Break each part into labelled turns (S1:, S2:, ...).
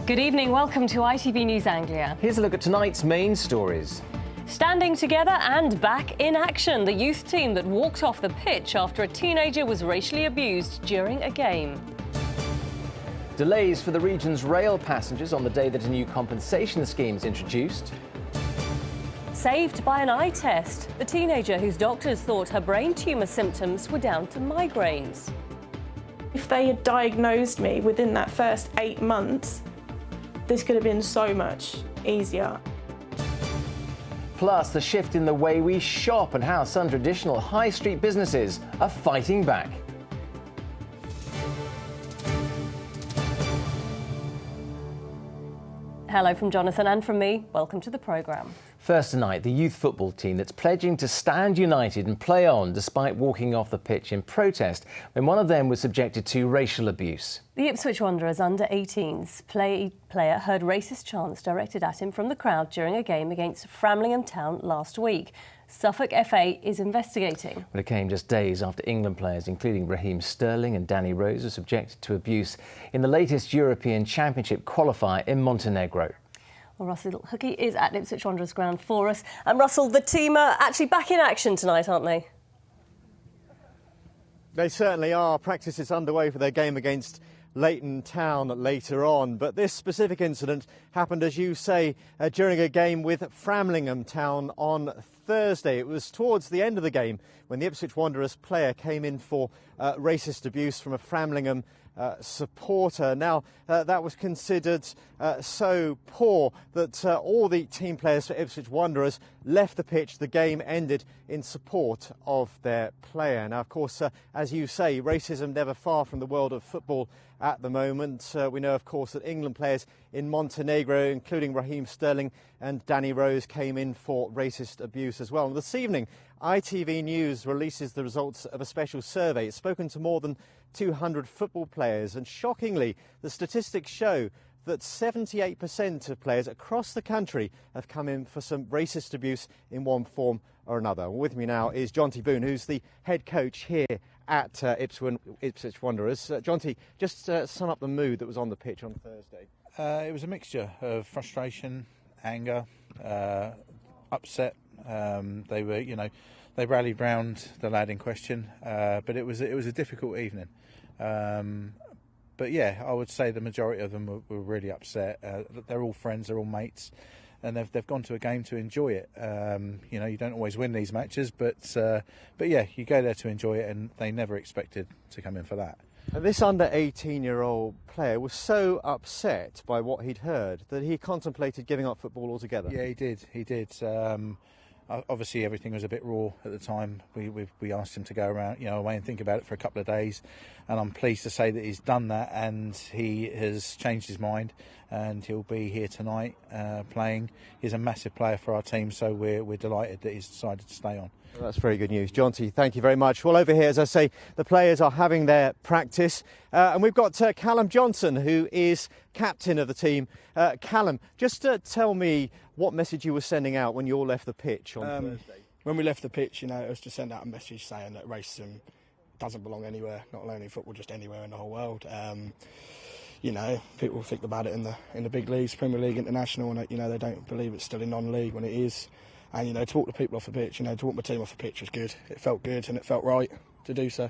S1: Good evening, welcome to ITV News Anglia.
S2: Here's a look at tonight's main stories.
S1: Standing together and back in action, the youth team that walked off the pitch after a teenager was racially abused during a game.
S2: Delays for the region's rail passengers on the day that a new compensation scheme is introduced.
S1: Saved by an eye test, the teenager whose doctors thought her brain tumour symptoms were down to migraines.
S3: If they had diagnosed me within that first 8 months, this could have been so much easier.
S2: Plus, the shift in the way we shop and how some traditional high street businesses are fighting back.
S1: Hello from Jonathan and from me. Welcome to the programme.
S2: First tonight, the youth football team that's pledging to stand united and play on despite walking off the pitch in protest when one of them was subjected to racial abuse.
S1: The Ipswich Wanderers under-18s player heard racist chants directed at him from the crowd during a game against Framlingham Town last week. Suffolk FA is investigating.
S2: But it came just days after England players, including Raheem Sterling and Danny Rose, were subjected to abuse in the latest European Championship qualifier in Montenegro.
S1: Well, Russell Hookie is at Ipswich Wanderers ground for us. And Russell, the team are actually back in action tonight, aren't they?
S4: They certainly are. Practice is underway for their game against Leighton Town later on. But this specific incident happened, as you say, during a game with Framlingham Town on Thursday. It was towards the end of the game when the Ipswich Wanderers player came in for racist abuse from a Framlingham supporter. Now, that was considered so poor that all the team players for Ipswich Wanderers left the pitch. The game ended in support of their player. Now, of course, as you say, racism never far from the world of football at the moment. We know, of course, that England players in Montenegro, including Raheem Sterling and Danny Rose, came in for racist abuse as well. And this evening, ITV News releases the results of a special survey. It's spoken to more than 200 football players, and shockingly, the statistics show that 78% of players across the country have come in for some racist abuse in one form or another. With me now is Jonty Boone, who's the head coach here at Ipswich Wanderers. Jonty, just sum up the mood that was on the pitch on Thursday.
S5: It was a mixture of frustration, anger, upset. They were, they rallied round the lad in question, but it was a difficult evening. But yeah, I would say the majority of them were really upset. They're all friends, they're all mates, and they've gone to a game to enjoy it. You don't always win these matches, but yeah, you go there to enjoy it, and they never expected to come in for that.
S4: And this under 18-year-old player was so upset by what he'd heard that he contemplated giving up football altogether.
S5: Yeah, he did. Obviously, everything was a bit raw at the time. We asked him to go around, away and think about it for a couple of days, and I'm pleased to say that he's done that, and he has changed his mind, and he'll be here tonight playing. He's a massive player for our team, so we're delighted that he's decided to stay on.
S4: Well, that's very good news. Jonty, thank you very much. Well, over here, as I say, the players are having their practice, and we've got Callum Johnson, who is captain of the team. Callum, just tell me what message you were sending out when you all left the pitch on Thursday.
S6: When we left the pitch, it was to send out a message saying that racism doesn't belong anywhere, not only in football, just anywhere in the whole world. People think about it in the big leagues, Premier League, International, and they don't believe it's still in non-league when it is. And to walk the people off the pitch, to walk my team off the pitch was good. It felt good and it felt right to do so.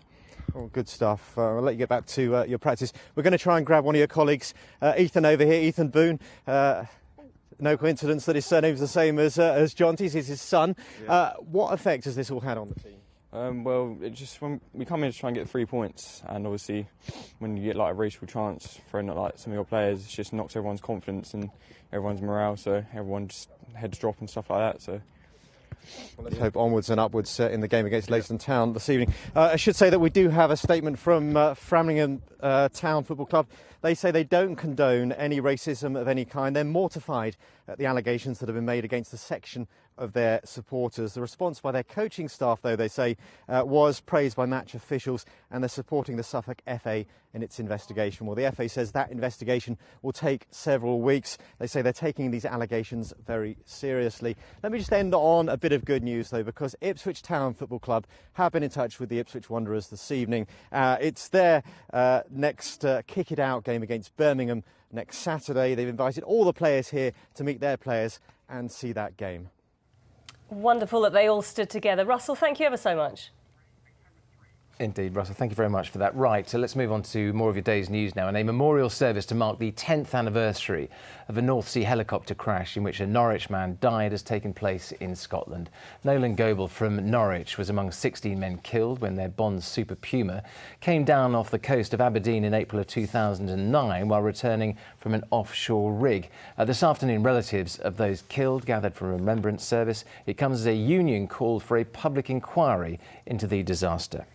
S4: Oh, good stuff. I'll let you get back to your practice. We're going to try and grab one of your colleagues, Ethan over here, Ethan Boone. No coincidence that his surname's the same as Jonty's. He's his son. Yeah. What effect has this all had on the team?
S7: Well, when we come in to try and get 3 points, and obviously when you get like a racial chance thrown at like some of your players, it just knocks everyone's confidence and everyone's morale. So everyone just heads drop and stuff like that. So.
S4: Well, let's hope onwards and upwards in the game against Leighton Town this evening. I should say that we do have a statement from Framlingham Town Football Club. They say they don't condone any racism of any kind. They're mortified at the allegations that have been made against a section of their supporters. The response by their coaching staff, though, they say, was praised by match officials, and they're supporting the Suffolk FA in its investigation. Well, the FA says that investigation will take several weeks. They say they're taking these allegations very seriously. Let me just end on a bit of good news, though, because Ipswich Town Football Club have been in touch with the Ipswich Wanderers this evening. It's their next Kick It Out game against Birmingham next Saturday. They've invited all the players here to meet their players and see that game.
S1: Wonderful that they all stood together. Russell, thank you ever so much.
S2: Indeed, Russell, thank you very much for that. Right, so let's move on to more of your day's news now. And a memorial service to mark the 10th anniversary of a North Sea helicopter crash in which a Norwich man died has taken place in Scotland. Nolan Goebel from Norwich was among 16 men killed when their Bond Super Puma came down off the coast of Aberdeen in April of 2009 while returning from an offshore rig. This afternoon, relatives of those killed gathered for a remembrance service. It comes as a union called for a public inquiry into the disaster.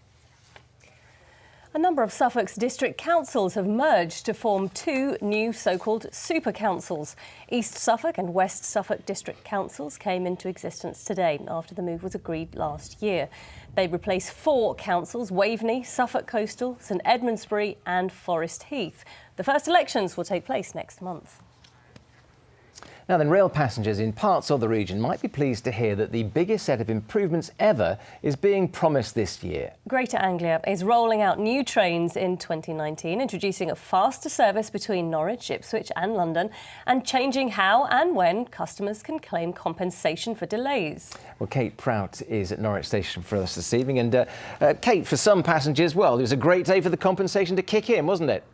S1: A number of Suffolk's district councils have merged to form two new so-called super councils. East Suffolk and West Suffolk district councils came into existence today after the move was agreed last year. They replace four councils: Waveney, Suffolk Coastal, St Edmundsbury and Forest Heath. The first elections will take place next month.
S2: Now then, rail passengers in parts of the region might be pleased to hear that the biggest set of improvements ever is being promised this year.
S1: Greater Anglia is rolling out new trains in 2019, introducing a faster service between Norwich, Ipswich and London, and changing how and when customers can claim compensation for delays.
S2: Well, Kate Prout is at Norwich Station for us this evening. And Kate, for some passengers, well, it was a great day for the compensation to kick in, wasn't it?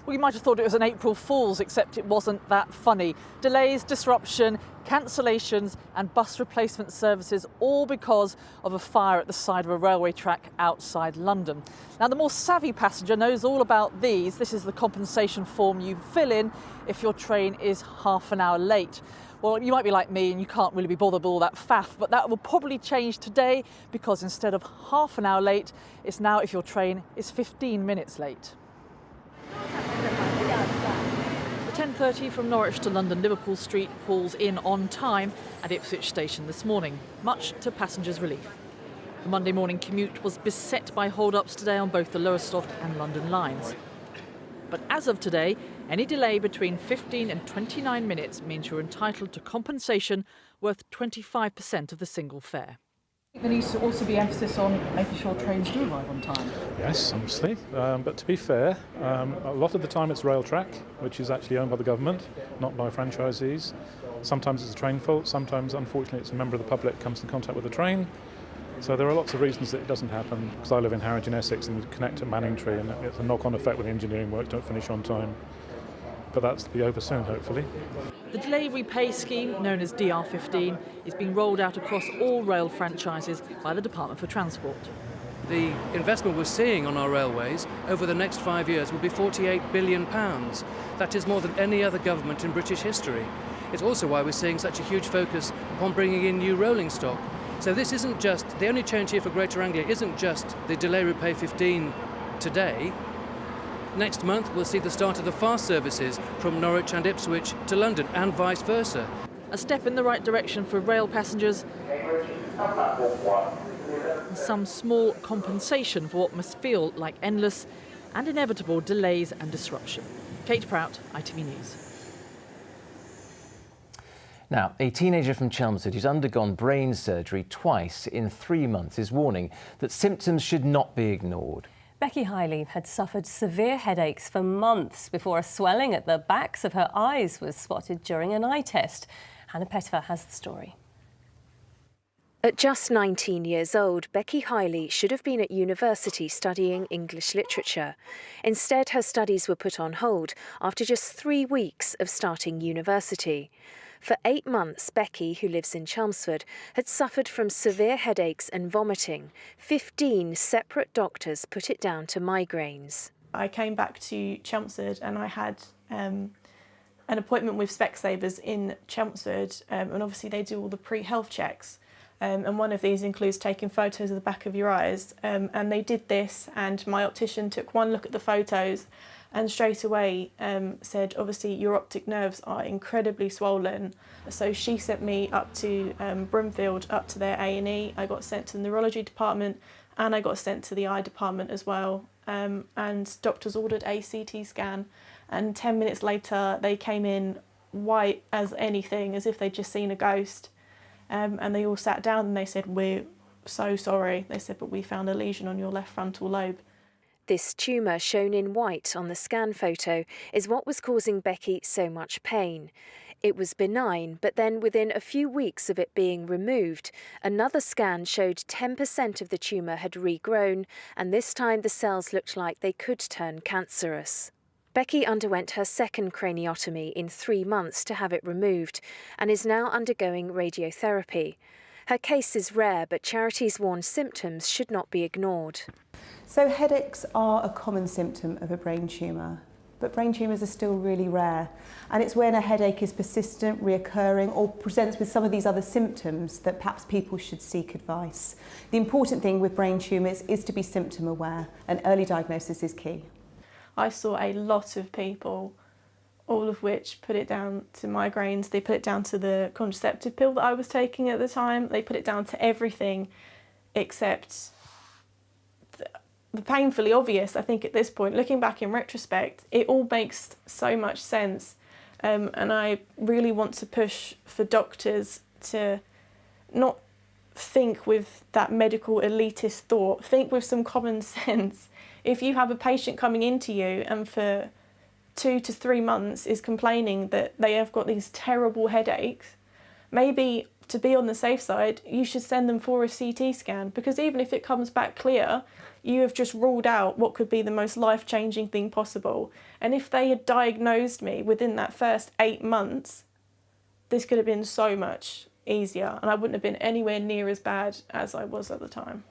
S8: Well, you might have thought it was an April Fool's, except it wasn't that funny. Delays, disruption, cancellations and bus replacement services, all because of a fire at the side of a railway track outside London. Now, the more savvy passenger knows all about these. This is the compensation form you fill in if your train is half an hour late. Well, you might be like me and you can't really be bothered with all that faff, but that will probably change today, because instead of half an hour late, it's now if your train is 15 minutes late. The 10:30 from Norwich to London Liverpool Street pulls in on time at Ipswich Station this morning, much to passengers' relief. The Monday morning commute was beset by hold-ups today on both the Lowestoft and London lines. But as of today, any delay between 15 and 29 minutes means you're entitled to compensation worth 25% of the single fare.
S9: There needs to also be emphasis on making sure trains do arrive on time.
S10: Yes, obviously, but to be fair, a lot of the time it's rail track, which is actually owned by the government, not by franchisees. Sometimes it's a train fault, sometimes unfortunately it's a member of the public who comes in contact with the train. So there are lots of reasons that it doesn't happen, because I live in Harwich in Essex and we connect at Manningtree, and it's a knock-on effect when the engineering work don't finish on time. But that's to be over soon, hopefully.
S8: The Delay Repay scheme, known as DR15, is being rolled out across all rail franchises by the Department for Transport.
S11: The investment we're seeing on our railways over the next 5 years will be £48 billion. That is more than any other government in British history. It's also why we're seeing such a huge focus upon bringing in new rolling stock. So this isn't just, the only change here for Greater Anglia isn't just the Delay Repay 15 today. Next month we'll see the start of the fast services from Norwich and Ipswich to London and vice versa.
S8: A step in the right direction for rail passengers, and some small compensation for what must feel like endless and inevitable delays and disruption. Kate Prout, ITV News.
S2: Now, a teenager from Chelmsford who's undergone brain surgery twice in 3 months is warning that symptoms should not be ignored.
S1: Becky Hiley had suffered severe headaches for months before a swelling at the backs of her eyes was spotted during an eye test. Hannah Pettifer has the story.
S12: At just 19 years old, Becky Hiley should have been at university studying English literature. Instead, her studies were put on hold after just 3 weeks of starting university. For 8 months, Becky, who lives in Chelmsford, had suffered from severe headaches and vomiting. 15 separate doctors put it down to migraines.
S3: I came back to Chelmsford and I had an appointment with Specsavers in Chelmsford, and obviously they do all the pre-health checks. And one of these includes taking photos of the back of your eyes. And they did this, and my optician took one look at the photos and straight away said, obviously, your optic nerves are incredibly swollen. So she sent me up to Broomfield, up to their A&E. I got sent to the neurology department, and I got sent to the eye department as well, and doctors ordered a CT scan, and 10 minutes later they came in white as anything, as if they'd just seen a ghost, and they all sat down and they said, "We're so sorry." They said, "But we found a lesion on your left frontal lobe."
S12: This tumour, shown in white on the scan photo, is what was causing Becky so much pain. It was benign, but then within a few weeks of it being removed, another scan showed 10% of the tumour had regrown, and this time the cells looked like they could turn cancerous. Becky underwent her second craniotomy in 3 months to have it removed, and is now undergoing radiotherapy. Her case is rare, but charities warn symptoms should not be ignored.
S13: So headaches are a common symptom of a brain tumour, but brain tumours are still really rare. And it's when a headache is persistent, reoccurring, or presents with some of these other symptoms that perhaps people should seek advice. The important thing with brain tumours is to be symptom aware, and early diagnosis is key.
S3: I saw a lot of people, all of which put it down to migraines. They put it down to the contraceptive pill that I was taking at the time. They put it down to everything except the painfully obvious. I think at this point, looking back in retrospect, it all makes so much sense. And I really want to push for doctors to not think with that medical elitist thought, think with some common sense. If you have a patient coming into you and for 2 to 3 months is complaining that they have got these terrible headaches, maybe to be on the safe side, you should send them for a CT scan, because even if it comes back clear, you have just ruled out what could be the most life-changing thing possible. And if they had diagnosed me within that first 8 months, this could have been so much easier, and I wouldn't have been anywhere near as bad as I was at the time.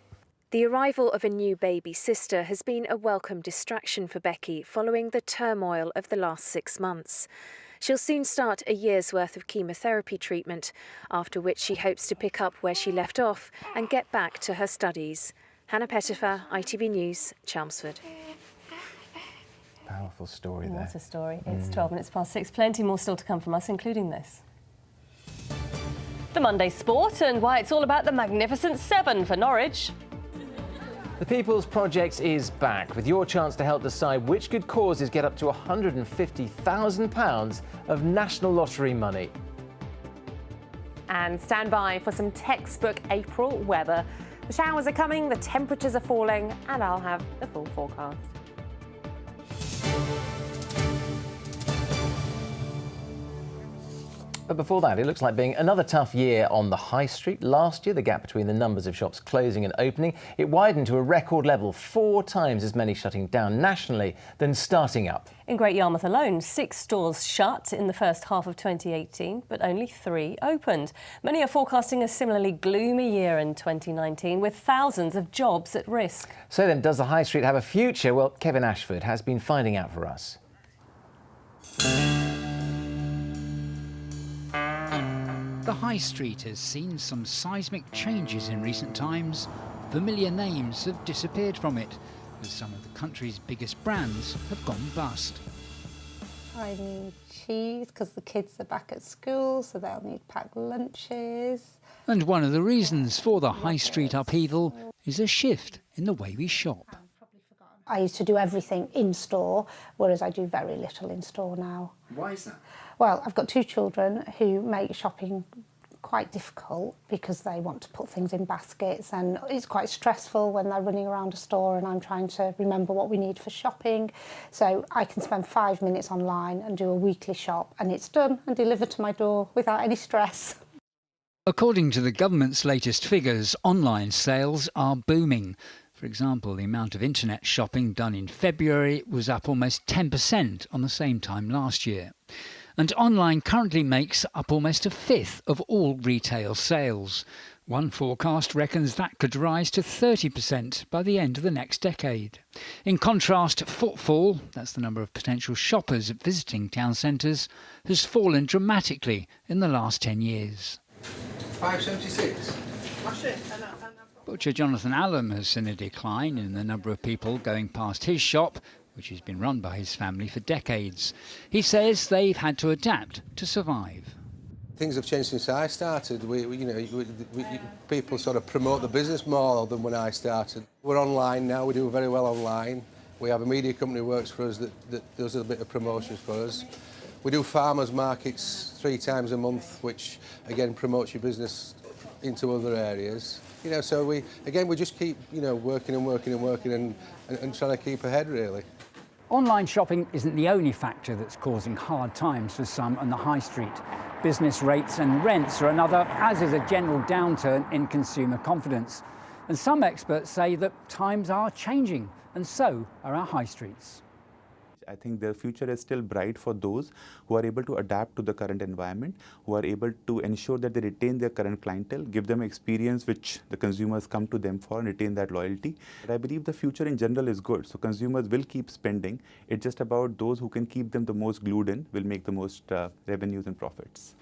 S12: The arrival of a new baby sister has been a welcome distraction for Becky following the turmoil of the last 6 months. She'll soon start a year's worth of chemotherapy treatment, after which she hopes to pick up where she left off and get back to her studies. Hannah Pettifer, ITV News, Chelmsford.
S2: Powerful story there.
S1: What a story. It's 12 minutes past 6. Plenty more still to come from us, including this. The Monday Sport and why it's all about the Magnificent Seven for Norwich.
S2: The People's Project is back, with your chance to help decide which good causes get up to £150,000 of National Lottery money.
S14: And stand by for some textbook April weather. The showers are coming, the temperatures are falling, and I'll have the full forecast.
S2: But before that, it looks like being another tough year on the high street. Last year, the gap between the numbers of shops closing and opening, it widened to a record level, 4 times as many shutting down nationally than starting up.
S1: In Great Yarmouth alone, 6 stores shut in the first half of 2018, but only 3 opened. Many are forecasting a similarly gloomy year in 2019, with thousands of jobs at risk.
S2: So then, does the high street have a future? Well, Kevin Ashford has been finding out for us.
S15: The High Street has seen some seismic changes in recent times. Familiar names have disappeared from it, as some of the country's biggest brands have gone bust.
S16: I need cheese because the kids are back at school, so they'll need packed lunches.
S15: And one of the reasons for the High Street upheaval is a shift in the way we shop.
S16: I used to do everything in store, whereas I do very little in store now.
S15: Why is that?
S16: Well, I've got 2 children who make shopping quite difficult because they want to put things in baskets, and it's quite stressful when they're running around a store and I'm trying to remember what we need for shopping. So I can spend 5 minutes online and do a weekly shop, and it's done and delivered to my door without any stress.
S15: According to the government's latest figures, online sales are booming. For example, the amount of internet shopping done in February was up almost 10% on the same time last year. And online currently makes up almost a fifth of all retail sales. One forecast reckons that could rise to 30% by the end of the next decade. In contrast, footfall, that's the number of potential shoppers visiting town centres, has fallen dramatically in the last 10 years.
S17: 576.
S15: Butcher Jonathan Allen has seen a decline in the number of people going past his shop, which has been run by his family for decades. He says they've had to adapt to survive.
S17: Things have changed since I started. People sort of promote the business more than when I started. We're online now, we do very well online. We have a media company who works for us that does a bit of promotions for us. We do farmers markets 3 times a month, which again promotes your business into other areas. You know, so we just keep, you know, working and trying to keep ahead, really.
S18: Online shopping isn't the only factor that's causing hard times for some on the high street. Business rates and rents are another, as is a general downturn in consumer confidence. And some experts say that times are changing, and so are our high streets.
S19: I think the future is still bright for those who are able to adapt to the current environment, who are able to ensure that they retain their current clientele, give them experience which the consumers come to them for and retain that loyalty. But I believe the future in general is good, so consumers will keep spending. It's just about those who can keep them the most glued in will make the most revenues and profits.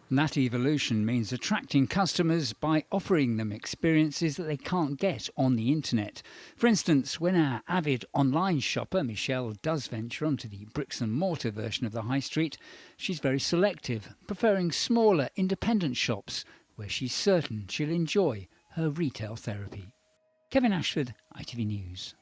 S15: And that evolution means attracting customers by offering them experiences that they can't get on the internet. For instance, when our avid online shopper, Michelle, does venture onto the bricks and mortar version of the high street, she's very selective, preferring smaller independent shops where she's certain she'll enjoy her retail therapy. Kevin Ashford, ITV News.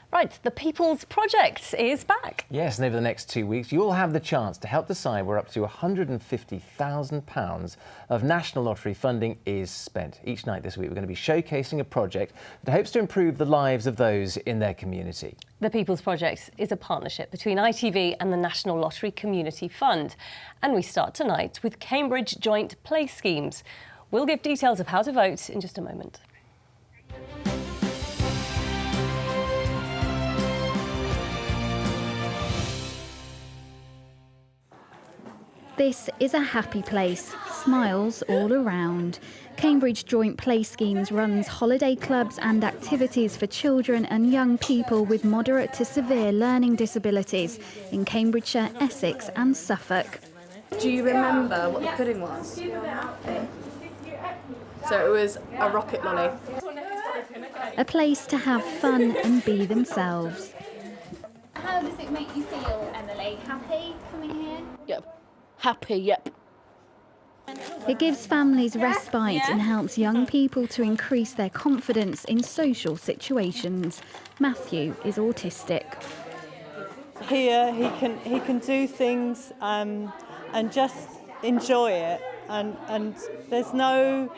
S1: Right, the People's Project is back.
S2: Yes, and over the next 2 weeks, you'll have the chance to help decide where up to £150,000 of National Lottery funding is spent. Each night this week, we're going to be showcasing a project that hopes to improve the lives of those in their community.
S1: The People's Project is a partnership between ITV and the National Lottery Community Fund. And we start tonight with Cambridge Joint Play Schemes. We'll give details of how to vote in just a moment.
S20: This is a happy place, smiles all around. Cambridge Joint Play Schemes runs holiday clubs and activities for children and young people with moderate to severe learning disabilities in Cambridgeshire, Essex and Suffolk.
S21: Do you remember what the pudding was? So it was a rocket lolly.
S20: A place to have fun and be themselves.
S22: How does it make you feel, Emily? Happy coming here?
S23: Yep. Happy, yep.
S20: It gives families respite and helps young people to increase their confidence in social situations. Matthew is autistic.
S24: Here he can do things and just enjoy it, and there's no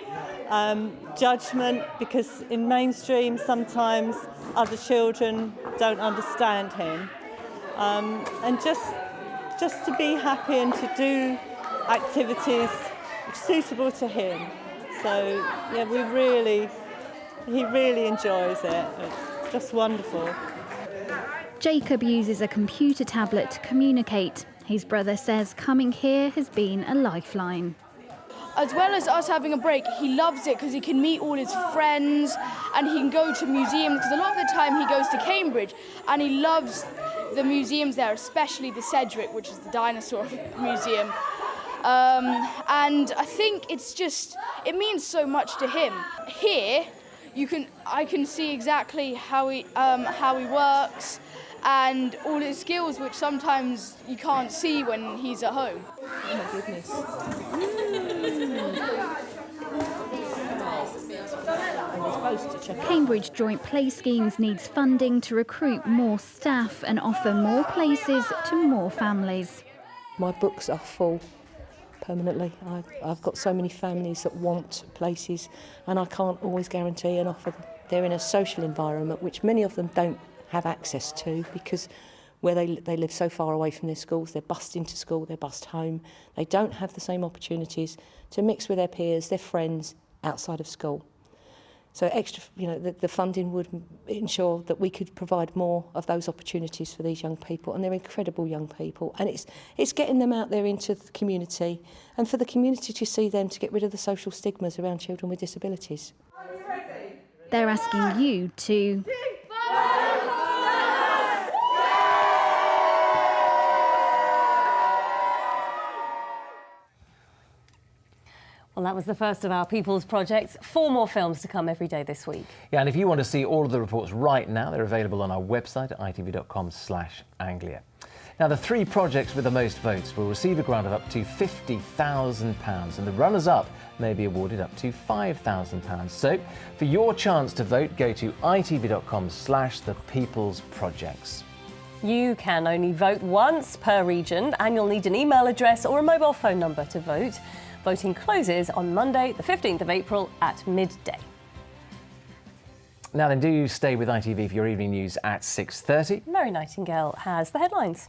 S24: judgment, because in mainstream sometimes other children don't understand him, and just to be happy and to do activities suitable to him. So yeah, he really enjoys it. It's just wonderful.
S20: Jacob uses a computer tablet to communicate. His brother says coming here has been a lifeline.
S23: As well as us having a break, he loves it because he can meet all his friends and he can go to museums, because a lot of the time he goes to Cambridge and he loves the museums there, especially the Cedric, which is the dinosaur museum. And I think it means so much to him. Here, I can see exactly how he works and all his skills, which sometimes you can't see when he's at home.
S21: Oh my goodness.
S20: Cambridge Joint Play Schemes needs funding to recruit more staff and offer more places to more families.
S25: My books are full permanently. I've got so many families that want places, and I can't always guarantee and offer them. They're in a social environment which many of them don't have access to, because where they live so far away from their schools, they're bussed into school, they're bussed home. They don't have the same opportunities to mix with their peers, their friends outside of school. So extra, the funding would ensure that we could provide more of those opportunities for these young people, and they're incredible young people, and it's getting them out there into the community, and for the community to see them, to get rid of the social stigmas around children with disabilities.
S20: They're asking you to
S1: Well, that was the first of our People's Projects. 4 more films to come every day this week.
S2: Yeah, and if you want to see all of the reports right now, they're available on our website at itv.com/Anglia. Now, the 3 projects with the most votes will receive a grant of up to £50,000, and the runners-up may be awarded up to £5,000. So, for your chance to vote, go to itv.com/thepeoplesprojects.
S1: You can only vote once per region, and you'll need an email address or a mobile phone number to vote. Voting closes on Monday, the 15th of April at midday.
S2: Now then, do stay with ITV for your evening news at 6:30.
S1: Mary Nightingale has the headlines.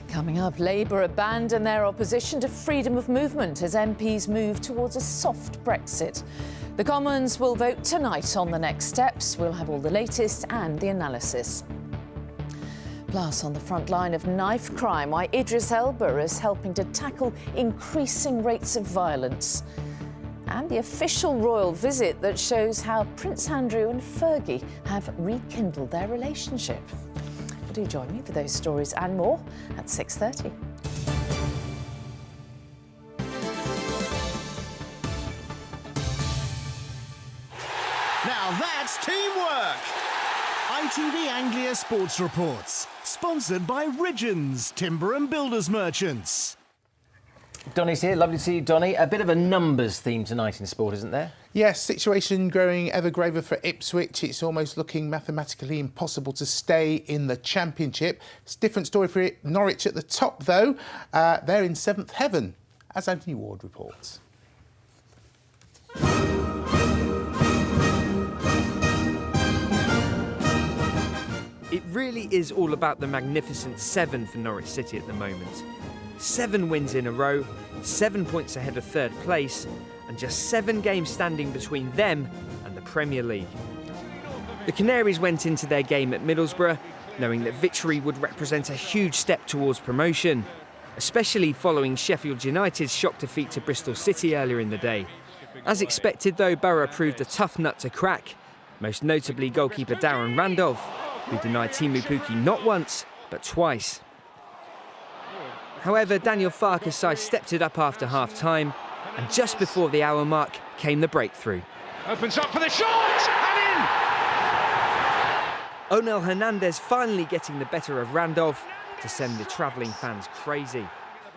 S4: Coming up, Labour abandon their opposition to freedom of movement as MPs move towards a soft Brexit. The Commons will vote tonight on the next steps. We'll have all the latest and the analysis. Plus, on the front line of knife crime, why Idris Elba is helping to tackle increasing rates of violence. And the official royal visit that shows how Prince Andrew and Fergie have rekindled their relationship. Do join me for those stories and more at 6:30.
S5: Now that's teamwork! ITV Anglia Sports Reports, sponsored by Ridgeons, Timber and Builders Merchants.
S2: Donny's here, lovely to see you, Donny. A bit of a numbers theme tonight in sport, isn't there?
S6: Yes, situation growing ever graver for Ipswich. It's almost looking mathematically impossible to stay in the Championship. It's a different story for Norwich at the top, though. They're in 7th heaven, as Anthony Ward reports.
S7: It really is all about the magnificent 7 for Norwich City at the moment. 7 wins in a row, 7 points ahead of 3rd place, and just 7 games standing between them and the Premier League. The Canaries went into their game at Middlesbrough knowing that victory would represent a huge step towards promotion, especially following Sheffield United's shock defeat to Bristol City earlier in the day. As expected, though, Borough proved a tough nut to crack, most notably goalkeeper Darren Randolph, who denied Timu Pukki not once, but twice. However, Daniel Farke's side stepped it up after half-time, and just before the hour mark came the breakthrough.
S9: Opens up for the shot, and in!
S7: Onel Hernandez finally getting the better of Randolph to send the travelling fans crazy.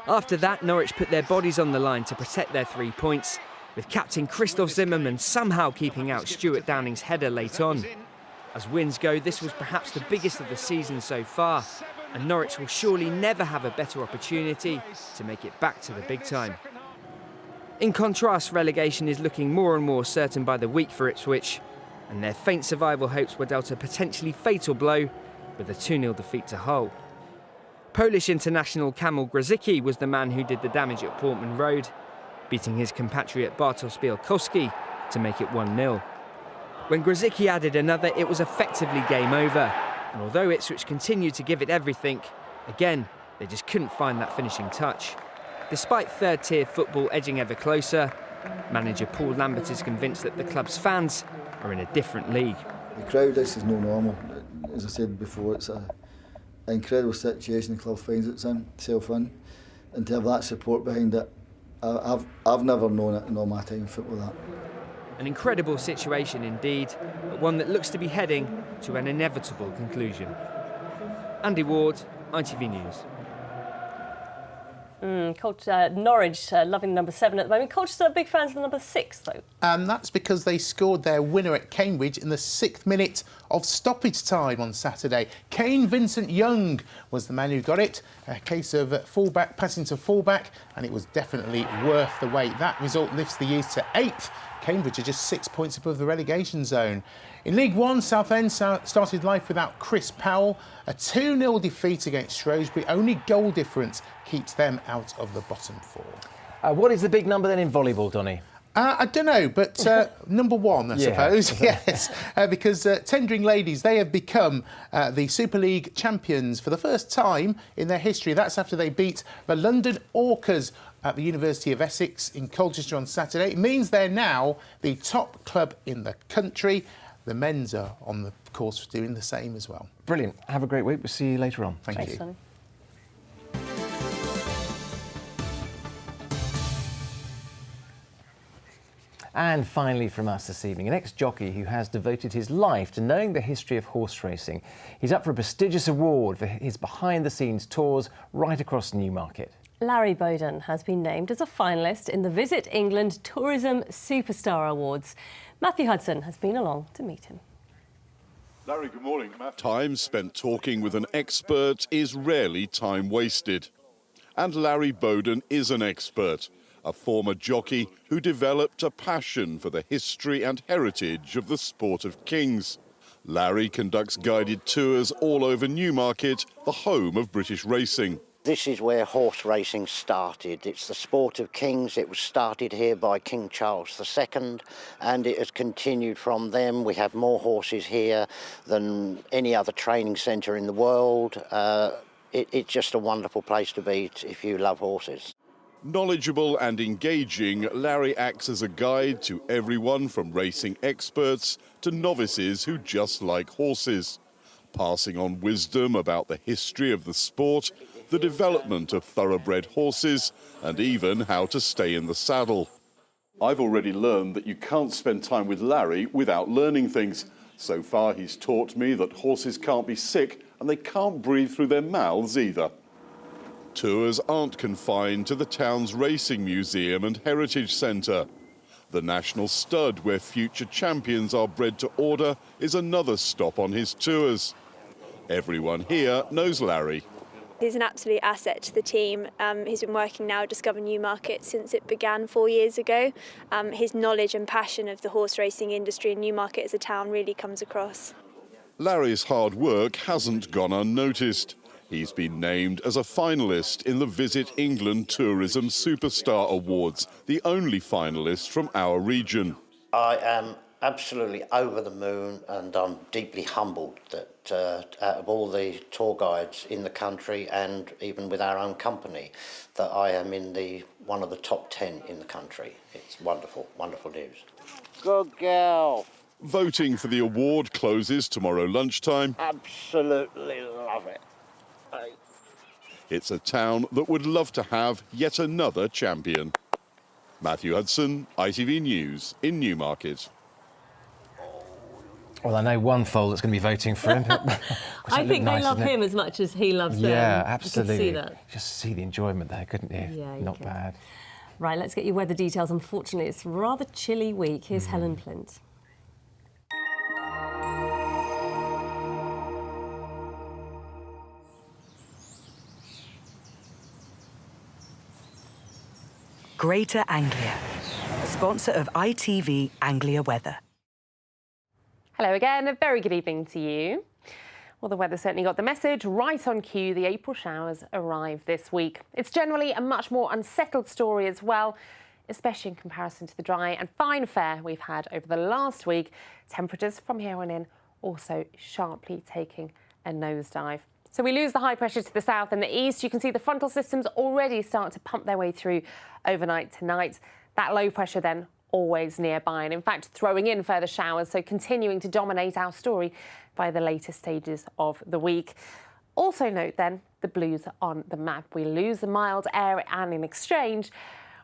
S7: After that, Norwich put their bodies on the line to protect their 3 points, with captain Christoph Zimmermann somehow keeping out Stuart Downing's header late on. As wins go, this was perhaps the biggest of the season so far, and Norwich will surely never have a better opportunity to make it back to the big time. In contrast, relegation is looking more and more certain by the week for Ipswich, and their faint survival hopes were dealt a potentially fatal blow with a 2-0 defeat to Hull. Polish international Kamil Grzycki was the man who did the damage at Portman Road, beating his compatriot Bartosz Białkowski to make it 1-0. When Grzycki added another, it was effectively game over. And although Ipswich continued to give it everything, again, they just couldn't find that finishing touch. Despite third-tier football edging ever closer, manager Paul Lambert is convinced that the club's fans are in a different league.
S26: The crowd, this is no normal. As I said before, it's an incredible situation the club finds itself in. And to have that support behind it, I've never known it in all my time in football, that.
S7: An incredible situation indeed, but one that looks to be heading to an inevitable conclusion. Andy Ward, ITV News.
S1: Norwich loving number 7 at the moment. Colchester are big fans of the number 6, though.
S6: That's because they scored their winner at Cambridge in the 6th minute of stoppage time on Saturday. Kane Vincent-Young was the man who got it. A case of fullback passing to fullback, and it was definitely worth the wait. That result lifts the Youth to 8th. Cambridge are just 6 points above the relegation zone. In League One, Southend started life without Chris Powell. A 2-0 defeat against Shrewsbury. Only goal difference keeps them out of the bottom 4.
S2: What is the big number then in volleyball, Donny?
S6: I don't know, but number 1, I suppose. Yes, because Tendring ladies, they have become the Super League champions for the first time in their history. That's after they beat the London Orcas at the University of Essex in Colchester on Saturday. It means they're now the top club in the country. The men's are on the course for doing the same as well.
S2: Brilliant. Have a great week. We'll see you later on.
S6: Thank you.
S1: Sonny.
S2: And finally from us this evening, an ex-jockey who has devoted his life to knowing the history of horse racing. He's up for a prestigious award for his behind-the-scenes tours right across Newmarket.
S1: Larry Bowden has been named as a finalist in the Visit England Tourism Superstar Awards. Matthew Hudson has been along to meet him.
S3: Larry, good morning. Time spent talking with an expert is rarely time wasted. And Larry Bowden is an expert, a former jockey who developed a passion for the history and heritage of the sport of kings. Larry conducts guided tours all over Newmarket, the home of British racing.
S8: This is where horse racing started. It's the sport of kings. It was started here by King Charles II, and it has continued from them. We have more horses here than any other training centre in the world. It's just a wonderful place to be if you love horses.
S3: Knowledgeable and engaging, Larry acts as a guide to everyone from racing experts to novices who just like horses, passing on wisdom about the history of the sport, the development of thoroughbred horses, and even how to stay in the saddle. I've already learned that you can't spend time with Larry without learning things. So far, he's taught me that horses can't be sick and they can't breathe through their mouths either. Tours aren't confined to the town's racing museum and heritage centre. The National Stud, where future champions are bred to order, is another stop on his tours. Everyone here knows Larry.
S10: He's an absolute asset to the team. He's been working now at Discover Newmarket since it began 4 years ago. His knowledge and passion of the horse racing industry in Newmarket as a town really comes across.
S3: Larry's hard work hasn't gone unnoticed. He's been named as a finalist in the Visit England Tourism Superstar Awards, the only finalist from our region.
S8: I am absolutely over the moon, and I'm deeply humbled that out of all the tour guides in the country and even with our own company, that I am in one of the top 10 in the country. It's wonderful, wonderful news. Good girl.
S3: Voting for the award closes tomorrow lunchtime.
S8: Absolutely love it.
S3: It's a town that would love to have yet another champion. Matthew Hudson, ITV News in Newmarket.
S2: Well, I know one foal that's going to be voting for him.
S1: I think they love him as much as he loves them.
S2: Yeah, absolutely.
S1: You can see that.
S2: Just see the enjoyment there, couldn't you?
S1: Yeah,
S2: Not bad.
S1: Right, let's get your weather details. Unfortunately, it's a rather chilly week. Here's Helen Plint.
S11: Greater Anglia, sponsor of ITV Anglia Weather.
S14: Hello again, a very good evening to you. Well, the weather certainly got the message. Right on cue, the April showers arrive this week. It's generally a much more unsettled story as well, especially in comparison to the dry and fine fare we've had over the last week. Temperatures from here on in also sharply taking a nosedive. So we lose the high pressure to the south and the east. You can see the frontal systems already start to pump their way through overnight tonight. That low pressure then always nearby, and in fact throwing in further showers, so continuing to dominate our story by the later stages of the week. Also note then the blues on the map. We lose the mild air, and in exchange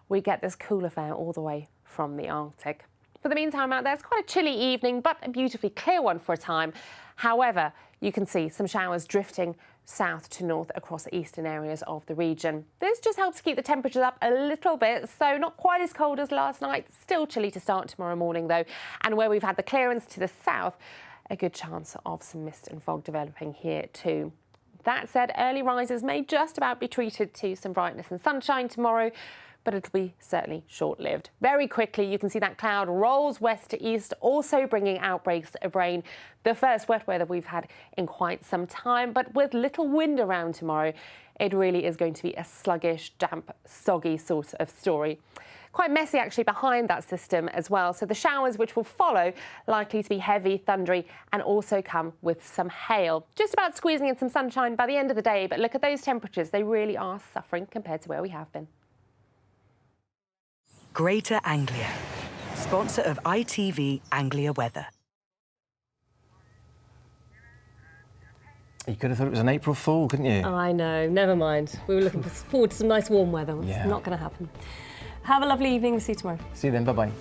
S14: we get this cooler air all the way from the Arctic. For the meantime out there, it's quite a chilly evening, but a beautifully clear one for a time. However, you can see some showers drifting south to north across eastern areas of the region. This just helps keep the temperatures up a little bit, so not quite as cold as last night. Still chilly to start tomorrow morning though, and where we've had the clearance to the south, a good chance of some mist and fog developing here too. That said, early risers may just about be treated to some brightness and sunshine tomorrow, but it'll be certainly short-lived. Very quickly, you can see that cloud rolls west to east, also bringing outbreaks of rain. The first wet weather we've had in quite some time, but with little wind around tomorrow, it really is going to be a sluggish, damp, soggy sort of story. Quite messy actually behind that system as well. So the showers which will follow likely to be heavy, thundery, and also come with some hail. Just about squeezing in some sunshine by the end of the day, but look at those temperatures. They really are suffering compared to where we have been.
S11: Greater Anglia, sponsor of ITV Anglia Weather.
S2: You could have thought it was an April Fool, couldn't you?
S1: Oh, I know. Never mind. We were looking forward to some nice warm weather. It's not going to happen. Have a lovely evening. See you tomorrow.
S2: See you then. Bye-bye.